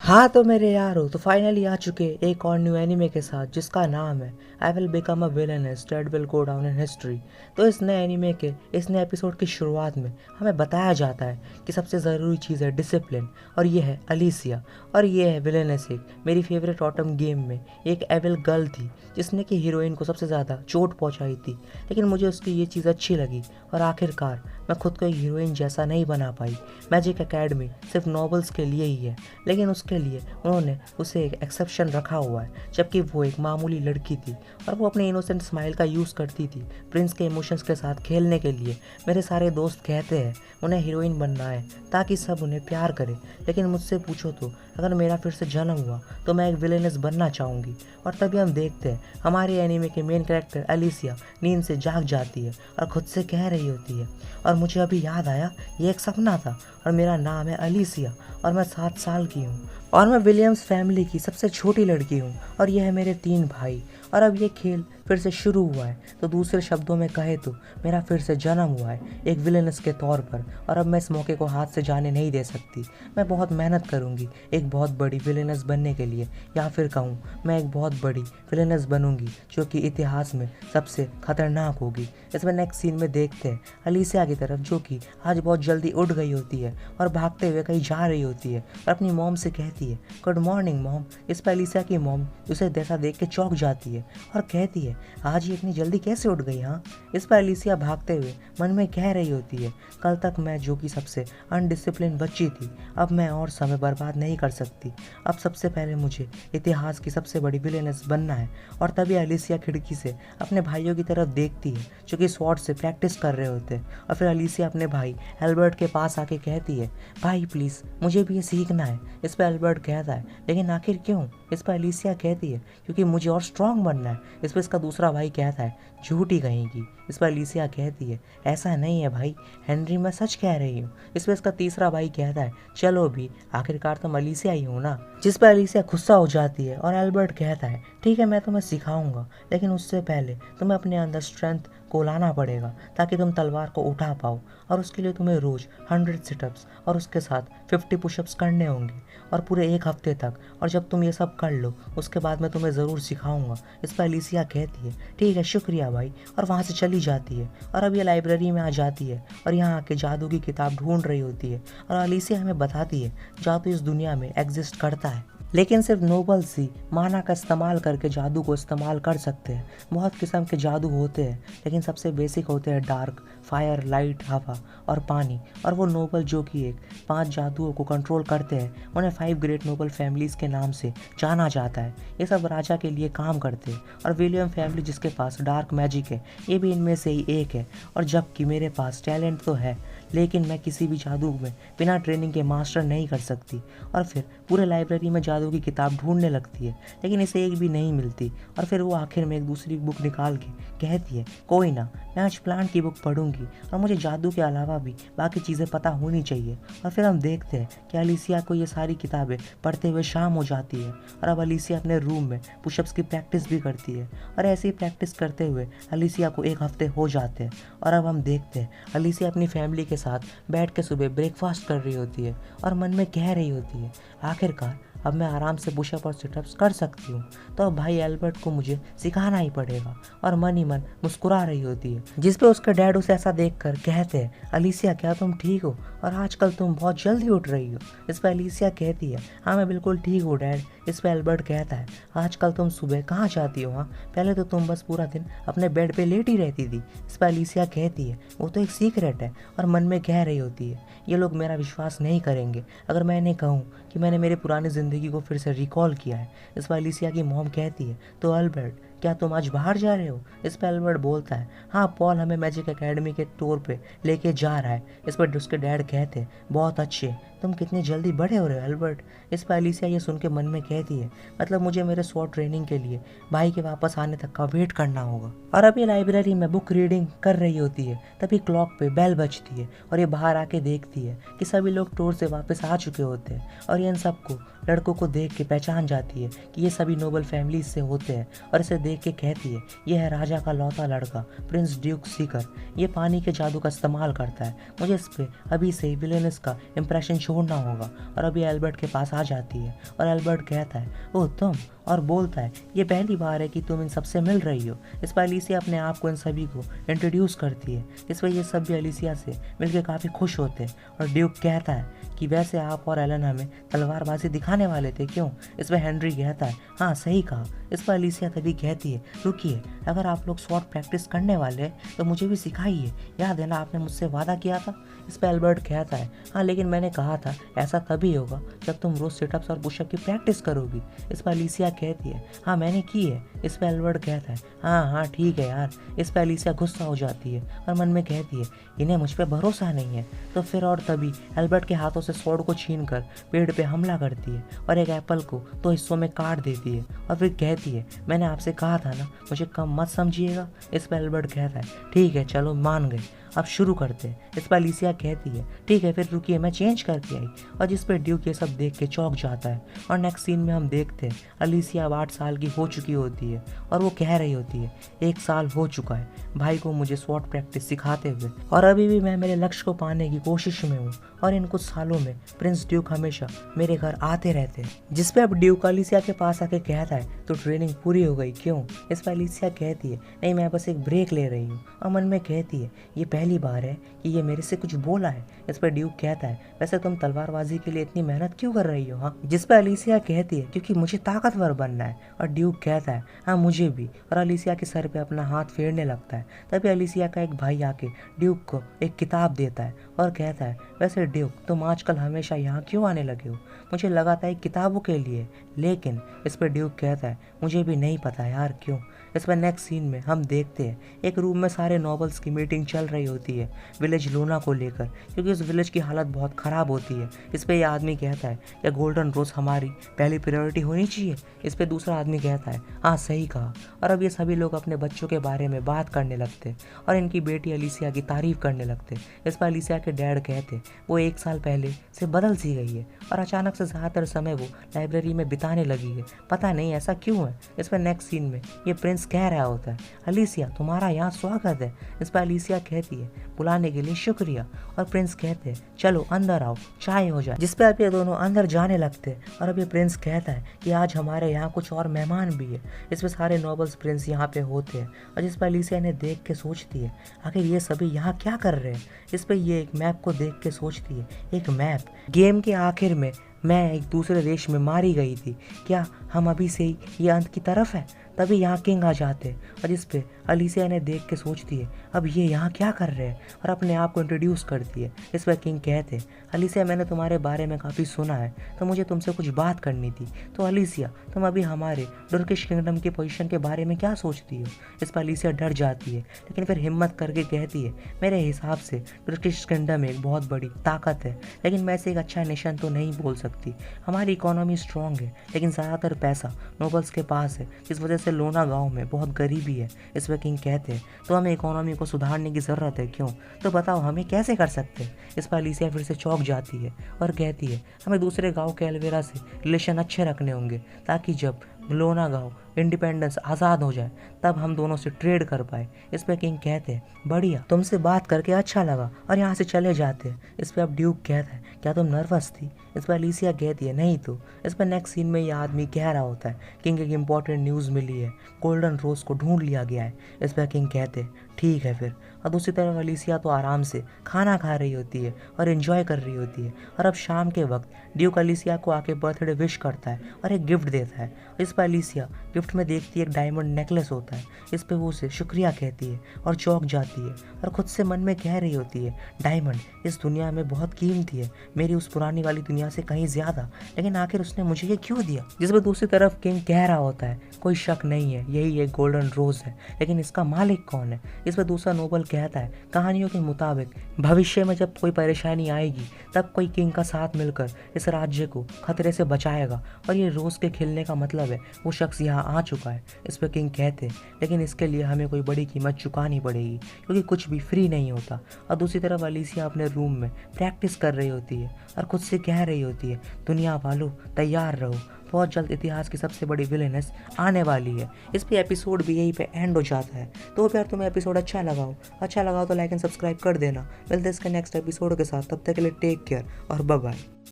हाँ तो मेरे यारो तो फाइनली आ चुके एक और न्यू एनीमे के साथ जिसका नाम है I will become a villainess that will go down in history. तो इस नए एनीमे के इस नए एपिसोड की शुरुआत में हमें बताया जाता है कि सबसे ज़रूरी चीज़ है डिसिप्लिन, और ये है अलीसिया। और ये है विलेनेस। एक मेरी फेवरेट ऑटम गेम में एक एविल गर्ल थी जिसने कि हीरोइन को सबसे ज़्यादा चोट पहुँचाई थी, लेकिन मुझे उसकी ये चीज़ अच्छी लगी और आखिरकार मैं खुद को एक हीरोइन जैसा नहीं बना पाई। मैजिक एकेडमी सिर्फ नॉवेल्स के लिए ही है, लेकिन उसके लिए उन्होंने उसे एक एक्सेप्शन रखा हुआ है, जबकि वो एक मामूली लड़की थी और वो अपने इनोसेंट स्माइल का यूज़ करती थी प्रिंस के इमोशंस के साथ खेलने के लिए। मेरे सारे दोस्त कहते हैं उन्हें हीरोइन बनना है ताकि सब उन्हें प्यार करें, लेकिन मुझसे पूछो तो अगर मेरा फिर से जन्म हुआ तो मैं एक विलेनेस बनना चाहूँगी। और तभी हम देखते हैं हमारे एनीमे के मेन कैरेक्टर अलीसिया नींद से जाग जाती है और खुद से कह रही होती है, और मुझे अभी याद आया ये एक सपना था और मेरा नाम है अलीसिया और मैं 7 साल की हूँ और मैं विलियम्स फैमिली की सबसे छोटी लड़की हूँ और ये है मेरे 3 भाई। और अब ये खेल फिर से शुरू हुआ है, तो दूसरे शब्दों में कहे तो मेरा फिर से जन्म हुआ है एक विलेनस के तौर पर, और अब मैं इस मौके को हाथ से जाने नहीं दे सकती। मैं बहुत मेहनत करूँगी एक बहुत बड़ी विलेनस बनने के लिए, या फिर कहूँ मैं एक बहुत बड़ी विलेनस बनूंगी जो कि इतिहास में सबसे खतरनाक होगी। इसमें नेक्स्ट सीन में देखते हैं अलीसिया की तरफ, जो कि आज बहुत जल्दी उठ गई होती है और भागते हुए कहीं जा रही होती है और अपनी मॉम से कहती है गुड मॉर्निंग मॉम। इस पर अलीसिया की मॉम उसे जैसा देख के चौंक जाती है और कहती है आज ये इतनी जल्दी कैसे उठ गई। हाँ, इस पर अलीसिया भागते हुए मन में कह रही होती है कल तक मैं जो कि सबसे अनडिसिप्लिन बच्ची थी, अब मैं और समय बर्बाद नहीं कर सकती। अब सबसे पहले मुझे इतिहास की सबसे बड़ी विलेनस बनना है। और तभी अलीसिया खिड़की से अपने भाइयों की तरफ देखती है जो कि स्वॉर्ड से प्रैक्टिस कर रहे होते हैं, और फिर अलीसिया अपने भाई एल्बर्ट के पास आके कहती है भाई प्लीज़ मुझे भी ये सीखना है। इस पर एल्बर्ट कहता है लेकिन आखिर क्यों। इस पर अलीसिया कहती है क्योंकि मुझे और स्ट्रांग बनना है। इस पर इसका दूसरा भाई कहता है झूठी कहेगी। इस पर अलीसिया कहती है ऐसा नहीं है भाई हेनरी, मैं सच कह रही हूँ। इस पर इसका तीसरा भाई कहता है चलो भी आखिरकार तुम अलीसिया ही हो ना। जिस पर अलीसिया गुस्सा हो जाती है और एल्बर्ट कहता है ठीक है मैं तुम्हें सिखाऊंगा, लेकिन उससे पहले तुम्हें अपने अंदर स्ट्रेंथ को लाना पड़ेगा ताकि तुम तलवार को उठा पाओ, और उसके लिए तुम्हें रोज़ 100 सिटअप्स और उसके साथ 50 पुशअप्स करने होंगे और पूरे 1 हफ्ते तक। और जब तुम ये सब कर लो उसके बाद मैं तुम्हें ज़रूर सिखाऊंगा। इस पर अलीसिया कहती है ठीक है शुक्रिया भाई, और वहाँ से चली जाती है। और अब ये लाइब्रेरी में आ जाती है और यहाँ आके जादू की किताब ढूंढ रही होती है, और अलीसिया हमें बताती है जादू इस दुनिया में एग्जिस्ट करता है, लेकिन सिर्फ नोबल्स ही माना का इस्तेमाल करके जादू को इस्तेमाल कर सकते हैं। बहुत किस्म के जादू होते हैं, लेकिन सबसे बेसिक होते हैं डार्क, फायर, लाइट, हवा और पानी। और वो नोबल जो कि एक 5 जादुओं को कंट्रोल करते हैं उन्हें 5 ग्रेट नोबल फैमिलीज़ के नाम से जाना जाता है। ये सब राजा के लिए काम करते हैं, और विलियम फैमिली जिसके पास डार्क मैजिक है ये भी इनमें से ही एक है। और जबकि मेरे पास टैलेंट तो है, लेकिन मैं किसी भी जादू में बिना ट्रेनिंग के मास्टर नहीं कर सकती। और फिर पूरे लाइब्रेरी में जादू की किताब ढूंढने लगती है, लेकिन इसे एक भी नहीं मिलती। और फिर वो आखिर में एक दूसरी बुक निकाल के कहती है कोई ना, मैं आज प्लांट की बुक पढ़ूंगी और मुझे जादू के अलावा भी बाकी चीज़ें पता होनी चाहिए। और फिर हम देखते हैं कि अलीसिया को ये सारी किताबें पढ़ते हुए शाम हो जाती है, और अब अलीसिया अपने रूम में पुशअप्स की प्रैक्टिस भी करती है। और ऐसी प्रैक्टिस करते हुए अलीसिया को 1 हफ्ते हो जाते हैं, और अब हम देखते हैं अलीसिया अपनी फैमिली के साथ बैठ के सुबह ब्रेकफास्ट कर रही होती है और मन में कह रही होती है आखिरकार अब मैं आराम से पुशअप और सिटअप्स कर सकती हूँ, तो अब भाई एल्बर्ट को मुझे सिखाना ही पड़ेगा। और मन ही मन मुस्कुरा रही होती है, जिस पे उसके डैड उसे ऐसा देखकर कहते हैं अलीसिया क्या तुम ठीक हो, और आजकल तुम बहुत जल्दी उठ रही हो। इस पर अलीसिया कहती है हाँ मैं बिल्कुल ठीक हूँ डैड। इस पर एल्बर्ट कहता है आजकल तुम सुबह कहाँ जाती हो, हाँ पहले तो तुम बस पूरा दिन अपने बेड पे लेटी रहती थी। इस पर अलीसिया कहती है वो तो एक सीक्रेट है, और मन में कह रही होती है ये लोग मेरा विश्वास नहीं करेंगे अगर मैं इन्हें कहूँ कि मैंने मेरी पुरानी ज़िंदगी को फिर से रिकॉल किया है। इस पर अलीसिया की मॉम कहती है तो अल्बर्ट क्या तुम आज बाहर जा रहे हो। इस पर एल्बर्ट बोलता है हाँ पॉल हमें मैजिक एकेडमी के टूर पे लेके जा रहा है। इस पर उसके डैड कहते हैं बहुत अच्छे, तुम कितनी जल्दी बड़े हो रहे हो एल्बर्ट। इस पर अलीसिया ये सुन के मन में कहती है मतलब मुझे मेरे स्वॉर्ड ट्रेनिंग के लिए भाई के वापस आने तक का वेट करना होगा। और अभी लाइब्रेरी में बुक रीडिंग कर रही होती है, तभी क्लॉक पे बेल बजती है और ये बाहर आके देखती है कि सभी लोग टूर से वापस आ चुके होते हैं, और ये इन सबको लड़कों को देख के पहचान जाती है कि ये सभी नोबल फैमिली से होते हैं और इसे देख के कहती है ये है राजा का लौता लड़का प्रिंस ड्यूक सीकर। ये पानी के जादू का इस्तेमाल करता है। मुझे इस पे अभी से ही विलेनस का इंप्रेशन छोड़ना होगा। और अभी एल्बर्ट के पास आ जाती है और एल्बर्ट कहता है ओह तुम, और बोलता है ये पहली बार है कि तुम इन सबसे मिल रही हो। इस पर अलीसिया अपने आप को इन सभी को इंट्रोड्यूस करती है। इस पर ये सब भी अलीसिया से मिलकर काफ़ी खुश होते हैं। और ड्यूक कहता है कि वैसे आप और एलन हमें तलवारबाजी दिखाने वाले थे क्यों? इस पर हेनरी कहता है हाँ सही कहा। इस पर अलीसिया तभी कहती है रुकिए, अगर आप लोग स्वॉर्ड प्रैक्टिस करने वाले हैं तो मुझे भी सिखाइए, याद है ना आपने मुझसे वादा किया था। इस पर एल्बर्ट कहता है हाँ लेकिन मैंने कहा था ऐसा तभी होगा जब तुम रोज सिटअप्स और पुशअप की प्रैक्टिस करोगी। इस पर अलीसिया कहती है हाँ मैंने की है। इस पर एल्बर्ट कहता है हाँ ठीक है यार। इस पर अलीसिया गुस्सा हो जाती है और मन में कहती है इन्हें मुझ पर भरोसा नहीं है। तो फिर और तभी एल्बर्ट के हाथों से स्वॉर्ड को छीनकर पेड़ पे हमला करती है और एक एप्पल को 2 हिस्सों में काट देती है और फिर कहती है मैंने आपसे कहा था ना मुझे कम मत समझिएगा। इस पर एल्बर्ट कहता है ठीक है चलो मान गए, अब शुरू करते हैं। इस पर अलीसिया कहती है ठीक है फिर रुकिए मैं चेंज करके आई। और जिस पर ड्यूक ये सब देख के चौंक जाता है। और नेक्स्ट सीन में हम देखते हैं अलीसिया अब 8 साल की हो चुकी होती है और वो कह रही होती है 1 साल हो चुका है भाई को मुझे स्वॉर्ड प्रैक्टिस सिखाते हुए और अभी भी मैं मेरे लक्ष्य को पाने की कोशिश में हूँ। और इन कुछ सालों में प्रिंस ड्यूक हमेशा मेरे घर आते रहते हैं। जिस पे अब ड्यूक अलीसिया के पास आके कहता है तो ट्रेनिंग पूरी हो गई क्यों? इस पर अलीसिया कहती है नहीं मैं बस एक ब्रेक ले रही हूँ। और मन में कहती है ये पहली बार है कि ये मेरे से कुछ बोला है। इस पर ड्यूक कहता है वैसे तुम तलवारबाजी के लिए इतनी मेहनत क्यों कर रही हो? हाँ। जिस पर अलीसिया कहती है क्योंकि मुझे ताकतवर बनना है। और ड्यूक कहता है हाँ मुझे भी। और अलीसिया के सर पे अपना हाथ फेरने लगता है। तभी अलीसिया का एक भाई आके ड्यूक को एक किताब देता है और कहता है वैसे ड्यूक तुम आजकल हमेशा यहाँ क्यों आने लगे हो? मुझे लगा था एक किताबों के लिए, लेकिन इस पर ड्यूक कहता है मुझे भी नहीं पता यार क्यों। इस पर नेक्स्ट सीन में हम देखते हैं एक रूम में सारे नॉबल्स की मीटिंग चल रही होती है विलेज लूना को लेकर, क्योंकि उस विलेज की हालत बहुत ख़राब होती है। इस पर यह आदमी कहता है कि गोल्डन रोज हमारी पहली प्रायोरिटी होनी चाहिए। इस पर दूसरा आदमी कहता है हाँ सही कहा। और अब ये सभी लोग अपने बच्चों के बारे में बात करने लगते और इनकी बेटी अलीसिया की तारीफ करने लगते। इस पर अलीसिया के डैड कहते वो 1 साल पहले से बदल सी गई है और अचानक से ज़्यादातर समय वो लाइब्रेरी में बिताने लगी है, पता नहीं ऐसा क्यों है। इस पर नेक्स्ट सीन में ये प्रिंस कह रहा होता है अलीसिया तुम्हारा यहाँ स्वागत है। इस पर अलीसिया कहती है बुलाने के लिए शुक्रिया। और प्रिंस कहते हैं चलो अंदर आओ चाय हो जाए। जिस पे अब ये दोनों अंदर जाने लगते हैं और अब ये प्रिंस कहता है कि आज हमारे यहाँ कुछ और मेहमान भी है। इस पे सारे नॉबल्स प्रिंस यहाँ पे होते हैं और जिस पर अलीसिया ने देख के सोचती है आखिर ये सभी यहाँ क्या कर रहे हैं। इस पे ये एक मैप को देख के सोचती है एक मैप, गेम के आखिर में मैं एक दूसरे देश में मारी गई थी, क्या हम अभी से ही ये अंत की तरफ है? तभी यहाँ किंग आ जाते हैं और जिस पे अलीसिया ने देख के सोचती है अब ये यहाँ क्या कर रहे हैं और अपने आप को इंट्रोड्यूस करती है। इस पर किंग कहते हैं अलीसिया मैंने तुम्हारे बारे में काफ़ी सुना है तो मुझे तुमसे कुछ बात करनी थी। तो अलीसिया तुम अभी हमारे टर्किश किंगडम की पोजीशन के बारे में क्या सोचती हो? इस पर अलीसिया डर जाती है लेकिन फिर हिम्मत करके कहती है मेरे हिसाब से टर्किश किंगडम एक बहुत बड़ी ताकत है, लेकिन मैं इसे एक अच्छा नेशन तो नहीं बोल सकती। हमारी इकोनॉमी स्ट्रॉन्ग है लेकिन ज़्यादातर पैसा नोबल्स के पास है, इस वजह से लोना गांव में बहुत गरीबी है। इस पर किंग कहते हैं तो हमें इकोनॉमी को सुधारने की ज़रूरत है क्यों? तो बताओ हमें कैसे कर सकते हैं? इस पर अलीसिया फिर से चौंक जाती है और कहती है हमें दूसरे गांव के एलवेरा से रिलेशन अच्छे रखने होंगे ताकि जब लोना गांव इंडिपेंडेंस आज़ाद हो जाए तब हम दोनों से ट्रेड कर पाए। इस पर किंग कहते हैं बढ़िया, तुमसे बात करके अच्छा लगा और यहाँ से चले जाते हैं। इस पर अब ड्यूक कहता है क्या तुम नर्वस थी? इस पर अलीसिया कहती है नहीं तो। इस पर नेक्स्ट सीन में यह आदमी कह रहा होता है किंग एक इम्पॉर्टेंट न्यूज़ मिली है, गोल्डन रोज को ढूंढ लिया गया है। इस पर किंग कहते हैं ठीक है फिर। और दूसरी तरफ अलीसिया तो आराम से खाना खा रही होती है और एंजॉय कर रही होती है। और अब शाम के वक्त ड्यूक अलीसिया को आके बर्थडे विश करता है और एक गिफ्ट देता है। इस पर अलीसिया गिफ्ट में देखती है एक डायमंड नेकलेस होता है। इस पर वो उसे शुक्रिया कहती है और चौंक जाती है और खुद से मन में कह रही होती है डायमंड इस दुनिया में बहुत कीमती है, मेरी उस पुरानी वाली दुनिया से कहीं ज़्यादा, लेकिन आखिर उसने मुझे ये क्यों दिया? जिस पर दूसरी तरफ किंग कह रहा होता है कोई शक नहीं है यही एक गोल्डन रोज है, लेकिन इसका मालिक कौन है? इसमें दूसरा नोबल कहता है कहानियों के मुताबिक भविष्य में जब कोई परेशानी आएगी तब कोई किंग का साथ मिलकर इस राज्य को खतरे से बचाएगा और ये रोज़ के खिलने का मतलब है वो शख्स यहाँ आ चुका है। इस पर किंग कहते हैं लेकिन इसके लिए हमें कोई बड़ी कीमत चुकानी पड़ेगी क्योंकि कुछ भी फ्री नहीं होता। और दूसरी तरफ अलीसिया अपने रूम में प्रैक्टिस कर रही होती है और खुद से कह रही होती है दुनिया वालों तैयार रहो, बहुत जल्द इतिहास की सबसे बड़ी विलेनेस आने वाली है। इस पे एपिसोड भी यहीं पे एंड हो जाता है। तो यार तुम्हें एपिसोड अच्छा लगा हो तो लाइक एंड सब्सक्राइब कर देना। मिलते हैं इसके नेक्स्ट एपिसोड के साथ, तब तक के लिए टेक केयर और बाय बाय।